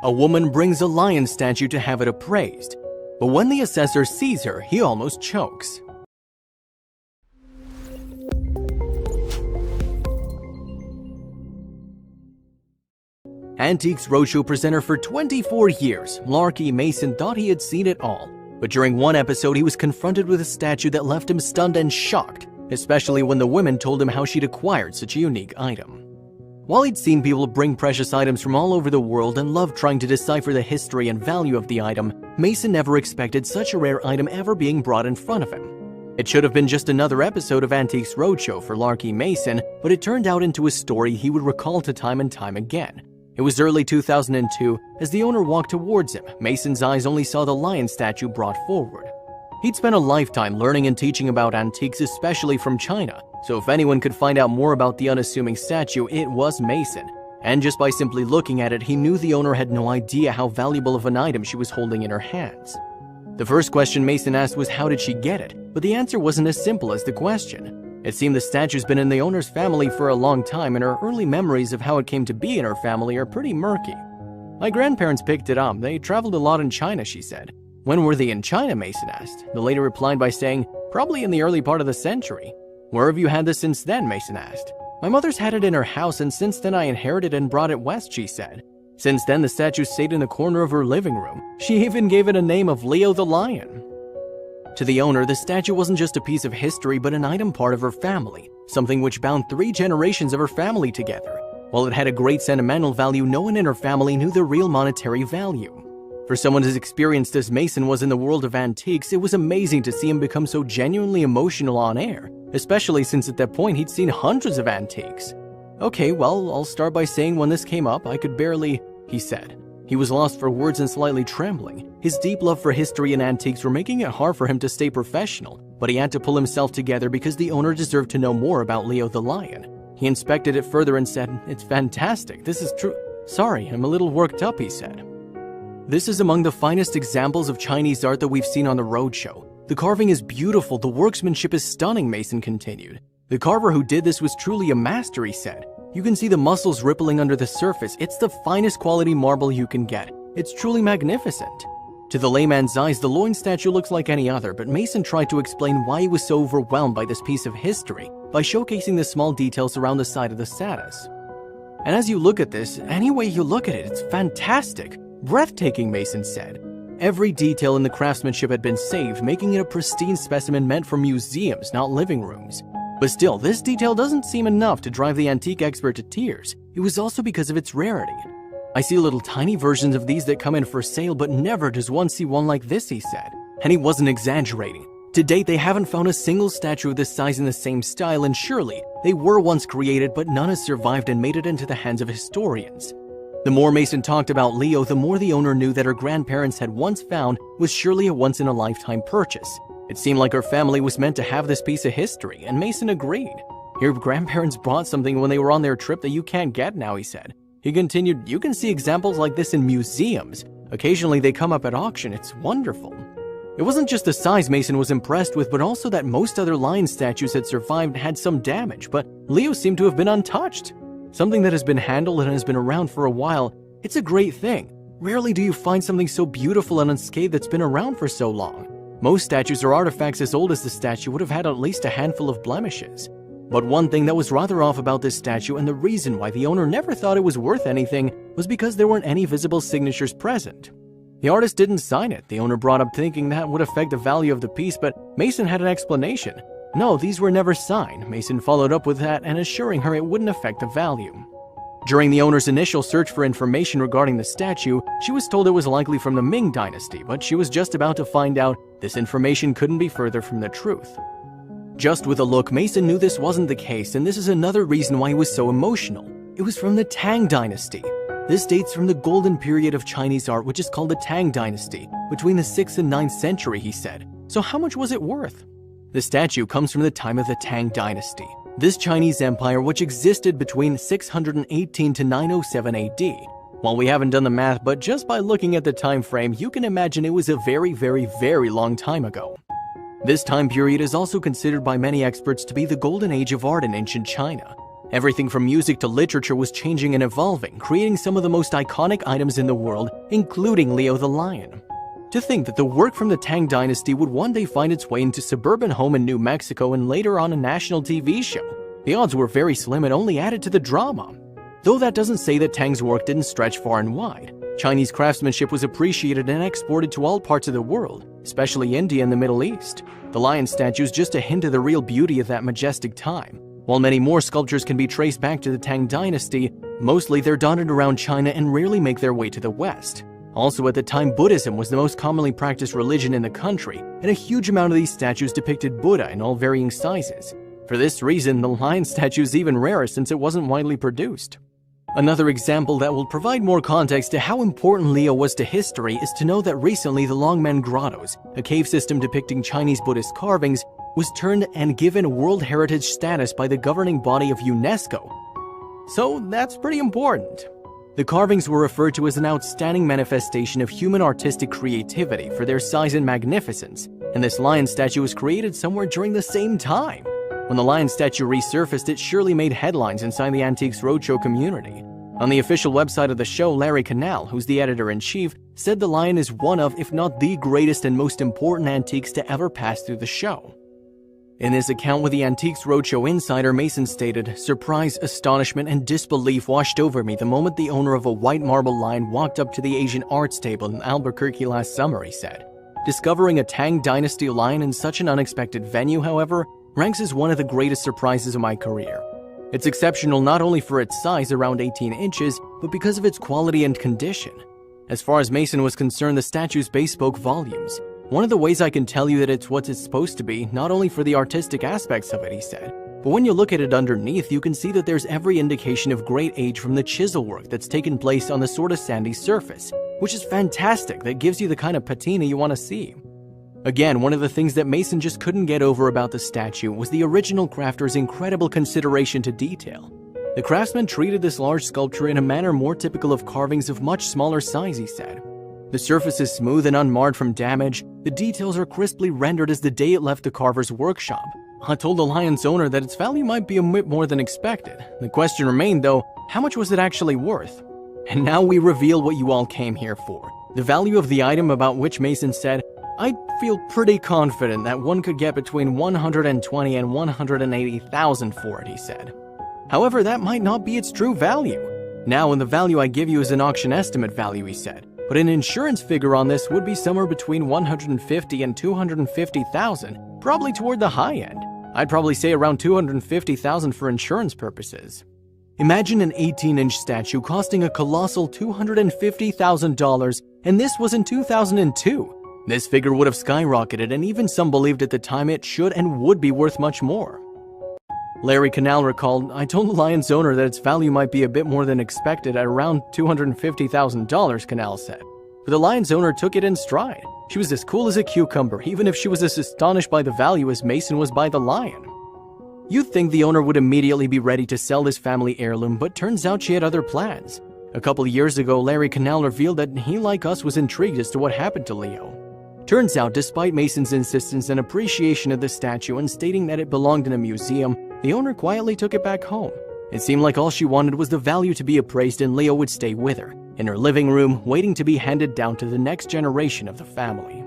A woman brings a lion statue to have it appraised, but when the assessor sees her, he almost chokes. Antiques Roadshow presenter for 24 years, Larky Mason thought he had seen it all. But during one episode, he was confronted with a statue that left him stunned and shocked, especially when the women told him how she'd acquired such a unique item. While he'd seen people bring precious items from all over the world and loved trying to decipher the history and value of the item, Mason never expected such a rare item ever being brought in front of him. It should have been just another episode of Antiques Roadshow for Larky Mason, but it turned out into a story he would recall to time and time again. It was early 2002. As the owner walked towards him, Mason's eyes only saw the lion statue brought forward. He'd spent a lifetime learning and teaching about antiques, especially from China, so if anyone could find out more about the unassuming statue, it was Mason. And just by simply looking at it, he knew the owner had no idea how valuable of an item she was holding in her hands. The first question Mason asked was how did she get it, but the answer wasn't as simple as the question. It seemed the statue's been in the owner's family for a long time, and her early memories of how it came to be in her family are pretty murky. My grandparents picked it up. They traveled a lot in China, she said. When were they in China, Mason asked. The lady replied by saying, probably in the early part of the century. Where have you had this since then, Mason asked. My mother's had it in her house, and since then I inherited and brought it west, she said. Since then, the statue stayed in the corner of her living room. She even gave it a name of Leo the Lion. To the owner, the statue wasn't just a piece of history, but an item part of her family, something which bound 3 generations of her family together. While it had a great sentimental value, no one in her family knew the real monetary value. For someone as experienced as Mason was in the world of antiques, it was amazing to see him become so genuinely emotional on air, especially since at that point he'd seen hundreds of antiques. Okay, well, I'll start by saying when this came up, I could barely, he said. He was lost for words and slightly trembling. His deep love for history and antiques were making it hard for him to stay professional, but he had to pull himself together because the owner deserved to know more about Leo the Lion. He inspected it further and said, "It's fantastic, this is true." "Sorry, I'm a little worked up," he said. This is among the finest examples of Chinese art that we've seen on the roadshow. The carving is beautiful, the workmanship is stunning, Mason continued. The carver who did this was truly a master, he said. You can see the muscles rippling under the surface. It's the finest quality marble you can get. It's truly magnificent. To the layman's eyes, the loin statue looks like any other, but Mason tried to explain why he was so overwhelmed by this piece of history by showcasing the small details around the side of the status. And as you look at this, any way you look at it, it's fantastic. Breathtaking, Mason said. Every detail in the craftsmanship had been saved, making it a pristine specimen meant for museums, not living rooms. But still, this detail doesn't seem enough to drive the antique expert to tears. It was also because of its rarity. I see little tiny versions of these that come in for sale, but never does one see one like this, he said. And he wasn't exaggerating. To date, they haven't found a single statue of this size in the same style, and surely they were once created, but none has survived and made it into the hands of historians. The more Mason talked about Leo, the more the owner knew that her grandparents had once found was surely a once-in-a-lifetime purchase. It seemed like her family was meant to have this piece of history, and Mason agreed. Your grandparents brought something when they were on their trip that you can't get now, he said. He continued, you can see examples like this in museums. Occasionally they come up at auction. It's wonderful. It wasn't just the size Mason was impressed with, but also that most other lion statues had survived had some damage, but Leo seemed to have been untouched. Something that has been handled and has been around for a while. It's a great thing. Rarely do you find something so beautiful and unscathed that's been around for so long. Most statues or artifacts as old as the statue would have had at least a handful of blemishes. But one thing that was rather off about this statue, and the reason why the owner never thought it was worth anything, was because there weren't any visible signatures present. The artist didn't sign it. The owner brought up thinking that would affect the value of the piece, but Mason had an explanation. No, these were never signed. Mason followed up with that and assuring her it wouldn't affect the value. During the owner's initial search for information regarding the statue, she was told it was likely from the Ming Dynasty, but she was just about to find out this information couldn't be further from the truth. Just with a look, Mason knew this wasn't the case, and this is another reason why he was so emotional. It was from the Tang Dynasty. This dates from the golden period of Chinese art, which is called the Tang Dynasty, between the 6th and 9th century, he said. So how much was it worth? The statue comes from the time of the Tang Dynasty. This Chinese empire, which existed between 618 to 907 AD. While we haven't done the math, but just by looking at the time frame, you can imagine it was a very, very, very long time ago. This time period is also considered by many experts to be the golden age of art in ancient China. Everything from music to literature was changing and evolving, creating some of the most iconic items in the world, including Leo the lion. To think that the work from the Tang Dynasty would one day find its way into a suburban home in New Mexico and later on a national TV show, the odds were very slim and only added to the drama. Though that doesn't say that Tang's work didn't stretch far and wide. Chinese craftsmanship was appreciated and exported to all parts of the world, especially India and the Middle East. The lion statue is just a hint of the real beauty of that majestic time. While many more sculptures can be traced back to the Tang Dynasty, mostly they're dotted around China and rarely make their way to the West. Also at the time, Buddhism was the most commonly practiced religion in the country, and a huge amount of these statues depicted Buddha in all varying sizes. For this reason, the lion statue is even rarer since it wasn't widely produced. Another example that will provide more context to how important Leo was to history is to know that recently the Longmen Grottos, a cave system depicting Chinese Buddhist carvings, was turned and given World Heritage status by the governing body of UNESCO. So that's pretty important. The carvings were referred to as an outstanding manifestation of human artistic creativity for their size and magnificence, and this lion statue was created somewhere during the same time. When the lion statue resurfaced, it surely made headlines inside the Antiques Roadshow community. On the official website of the show, Larry Canal, who's the editor-in-chief, said the lion is one of, if not the greatest and most important antiques to ever pass through the show. In his account with the Antiques Roadshow Insider, Mason stated, "Surprise, astonishment, and disbelief washed over me the moment the owner of a white marble lion walked up to the Asian arts table in Albuquerque last summer," he said. Discovering a Tang Dynasty lion in such an unexpected venue, however, ranks as one of the greatest surprises of my career. It's exceptional not only for its size, around 18 inches, but because of its quality and condition. As far as Mason was concerned, the statue's base spoke volumes. "One of the ways I can tell you that it's what it's supposed to be, not only for the artistic aspects of it," he said, "but when you look at it underneath, you can see that there's every indication of great age from the chisel work that's taken place on the sort of sandy surface, which is fantastic. That gives you the kind of patina you want to see." Again, one of the things that Mason just couldn't get over about the statue was the original crafter's incredible consideration to detail. The craftsman treated this large sculpture in a manner more typical of carvings of much smaller size, he said. The surface is smooth and unmarred from damage. The details are crisply rendered as the day it left the carver's workshop. I told the lion's owner that its value might be a bit more than expected. The question remained, though, how much was it actually worth? And now we reveal what you all came here for. The value of the item, about which Mason said, "I feel pretty confident that one could get between $120,000 and $180,000 for it," he said. However, that might not be its true value. "Now, and the value I give you is an auction estimate value," he said. "But an insurance figure on this would be somewhere between $150,000 and $250,000, probably toward the high end. I'd probably say around $250,000 for insurance purposes." Imagine an 18-inch statue costing a colossal $250,000, and this was in 2002. This figure would have skyrocketed, and even some believed at the time it should and would be worth much more. Larry Canal recalled, "I told the lion's owner that its value might be a bit more than expected at around $250,000, Canal said. But the lion's owner took it in stride. She was as cool as a cucumber, even if she was as astonished by the value as Mason was by the lion. You'd think the owner would immediately be ready to sell this family heirloom, but turns out she had other plans. A couple of years ago, Larry Canal revealed that he, like us, was intrigued as to what happened to Leo. Turns out, despite Mason's insistence and appreciation of the statue and stating that it belonged in a museum, the owner quietly took it back home. It seemed like all she wanted was the value to be appraised, and Leo would stay with her, in her living room, waiting to be handed down to the next generation of the family.